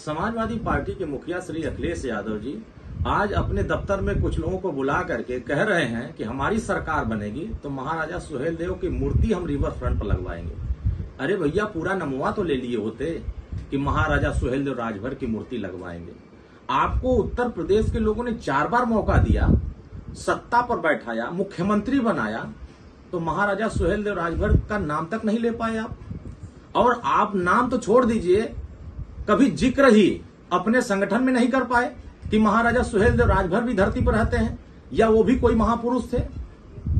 Samajwadi party के मुखिया श्री अखिलेश यादव जी आज अपने दफ्तर में कुछ लोगों को बुला करके कह रहे हैं कि हमारी सरकार बनेगी तो महाराजा सुहेलदेव की मूर्ति हम रिवर फ्रंट पर लगवाएंगे। अरे भैया, पूरा नमवा तो ले लिए होते कि महाराजा सुहेलदेव राजभर की मूर्ति लगवाएंगे। आपको उत्तर प्रदेश के लोगों ने 4 बार मौका दिया, सत्ता पर बैठाया, मुख्यमंत्री बनाया, तो महाराजा सुहेलदेव राजभर का नाम तक नहीं ले पाए आप। और आप नाम तो छोड़ दीजिए, कभी जिक्र ही अपने संगठन में नहीं कर पाए कि महाराजा सुहेलदेव राजभर भी धरती पर रहते हैं या वो भी कोई महापुरुष थे।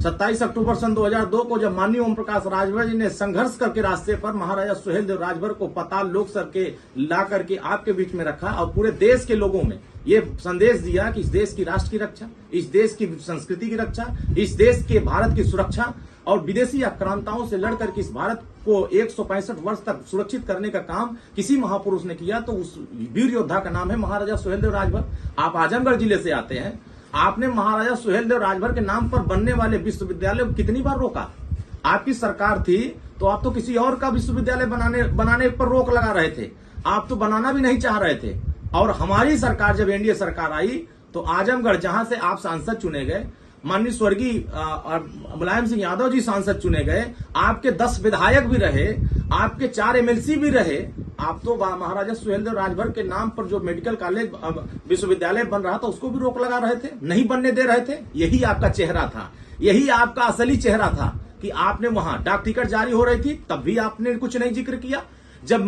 27 अक्टूबर सन 2002 को जब माननीय ओम प्रकाश राजभर जी ने संघर्ष करके रास्ते पर महाराजा सुहेलदेव राजभर को पाताल लोक स्तर के ला करके आपके बीच में रखा और पूरे देश के लोगों में ये संदेश दिया कि इस देश की राष्ट्र की रक्षा, इस देश की संस्कृति की रक्षा, इस देश के भारत की सुरक्षा और विदेशी आक्रांताओं से लड़कर के इस भारत को 165 वर्ष तक सुरक्षित करने का काम किसी महापुरुष ने किया, तो उस वीर योद्धा का नाम है महाराजा सुहेलदेव राजभर। आप आजमगढ़ जिले से आते हैं, आपने महाराजा सुहेलदेव राजभर के नाम पर बनने वाले विश्वविद्यालय को कितनी बार रोका? आपकी सरकार थी तो आप तो किसी और का विश्वविद्यालय बनाने पर रोक लगा रहे थे, आप तो बनाना भी नहीं चाह रहे थे। और हमारी सरकार जब एनडीए सरकार आई तो आजमगढ़, जहां से आप सांसद चुने गए, माननीय स्वर्गीय मुलायम सिंह यादव जी सांसद चुने गए, आपके 10 विधायक भी रहे, आपके 4 एमएलसी भी रहे, आप तो महाराजा सुहेलदेव राजभर के नाम पर जो मेडिकल कॉलेज विश्वविद्यालय बन रहा था उसको भी रोक लगा रहे थे, नहीं बनने दे रहे थे। यही आपका चेहरा था, यही आपका असली चेहरा था कि आपने वहां डाक टिकट जारी हो रही थी तब भी आपने कुछ नहीं जिक्र किया। जब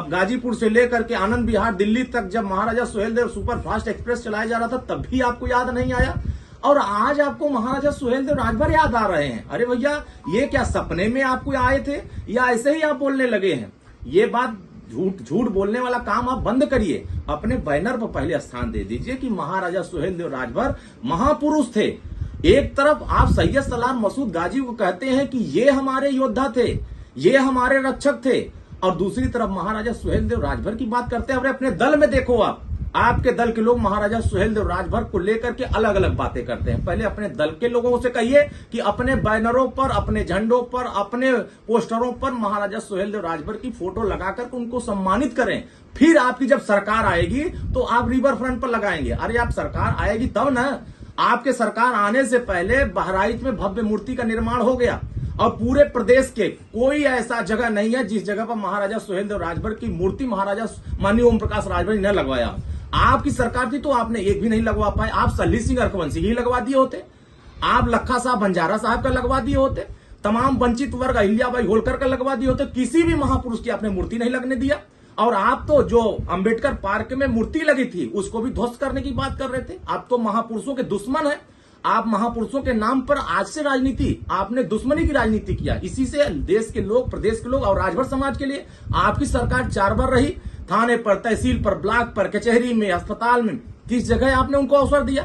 गाजीपुर से लेकर के आनंद विहार दिल्ली तक जब महाराजा सुहेलदेव सुपर फास्ट एक्सप्रेस चलाया जा रहा था तब भी आपको याद नहीं आया, और आज आपको महाराजा सुहेलदेव राजभर याद आ रहे हैं। अरे भैया, ये क्या सपने में आपको आए थे या ऐसे ही आप बोलने लगे हैं? ये बात झूठ बोलने वाला काम आप बंद करिए। अपने बैनर पर पहले स्थान दे दीजिए कि महाराजा सुहेलदेव राजभर महापुरुष थे। एक तरफ आप सैयद सलार मसूद गाजी को कहते हैं कि ये हमारे योद्धा थे, ये हमारे रक्षक थे, और दूसरी तरफ महाराजा सुहेलदेव राजभर की बात करते हैं। अपने दल में देखो, आपके दल के लोग महाराजा सुहेलदेव राजभर को लेकर के अलग अलग बातें करते हैं। पहले अपने दल के लोगों से कहिए कि अपने बैनरों पर, अपने झंडों पर, अपने पोस्टरों पर महाराजा सुहेलदेव राजभर की फोटो लगाकर उनको सम्मानित करें। फिर आपकी जब सरकार आएगी तो आप रिवर फ्रंट पर लगाएंगे। अरे आप सरकार आएगी तब ना। आपके सरकार आने से पहले बहराइच में भव्य मूर्ति का निर्माण हो गया और पूरे प्रदेश के कोई ऐसा जगह नहीं है जिस जगह पर महाराजा सुहेलदेव राजभर की मूर्ति महाराजा माननीय ओम प्रकाश राजभर ने लगवाया। आपकी सरकार थी तो आपने एक भी नहीं लगवा पाए। आप सल्ली सिंह अरकवंशी ही लगवा दिए होते, आप लखा साहब बंजारा साहब का लगवा दिए होते, तमाम वंचित वर्ग अहिल्याबाई होलकर का लगवा दिए होते, किसी भी महापुरुष की आपने मूर्ति नहीं लगने दिया। और आप तो जो अंबेडकर पार्क में मूर्ति लगी थी उसको भी ध्वस्त करने की बात कर रहे थे। आप तो महापुरुषों के दुश्मन है। आप महापुरुषों के नाम पर आज से राजनीति, आपने दुश्मनी की राजनीति किया। इसी से देश के लोग, प्रदेश के लोग और राजभर समाज के लिए आपकी सरकार 4 बार रही। थाने पर, तहसील पर, ब्लॉक पर, कचहरी में, अस्पताल में, किस जगह आपने उनको अवसर दिया?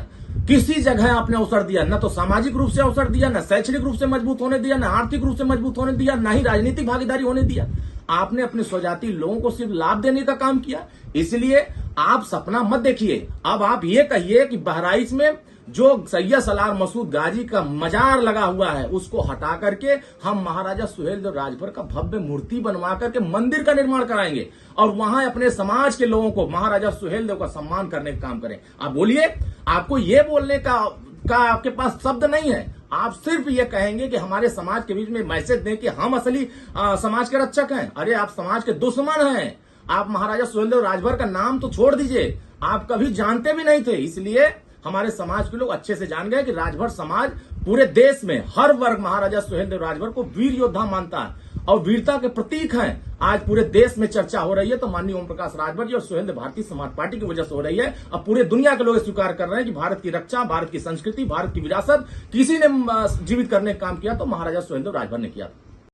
किसी जगह आपने अवसर दिया? न तो सामाजिक रूप से अवसर दिया, न शैक्षणिक रूप से मजबूत होने दिया, न आर्थिक रूप से मजबूत होने दिया, न ही राजनीतिक भागीदारी होने दिया। आपने अपने स्वजाति लोगों को सिर्फ लाभ देने का काम किया। इसलिए आप सपना मत देखिए। अब आप ये कहिए कि बहराइच में जो सैयद सलार मसूद गाजी का मजार लगा हुआ है उसको हटा करके हम महाराजा सुहेलदेव राजभर का भव्य मूर्ति बनवा करके मंदिर का निर्माण कराएंगे और वहां अपने समाज के लोगों को महाराजा सुहेलदेव का सम्मान करने का काम करें। आप बोलिए, आपको ये बोलने का आपके पास शब्द नहीं है। आप सिर्फ ये कहेंगे कि हमारे समाज के बीच में मैसेज दें कि हम असली समाज के रक्षक हैं। अरे आप समाज के दुश्मन हैं। आप महाराजा सुहेलदेव राजभर का नाम तो छोड़ दीजिए, आप कभी जानते भी नहीं थे। इसलिए हमारे समाज के लोग अच्छे से जान गए कि राजभर समाज पूरे देश में हर वर्ग महाराजा सुहेलदेव राजभर को वीर योद्धा मानता है और वीरता के प्रतीक हैं। आज पूरे देश में चर्चा हो रही है तो माननीय ओम प्रकाश राजभर जी और सुहेलदेव भारतीय समाज पार्टी की वजह से हो रही है। अब पूरे दुनिया के लोग स्वीकार कर रहे हैं कि भारत की रक्षा, भारत की संस्कृति, भारत की विरासत किसी ने जीवित करने का काम किया तो महाराजा सुहेलदेव राजभर ने किया था।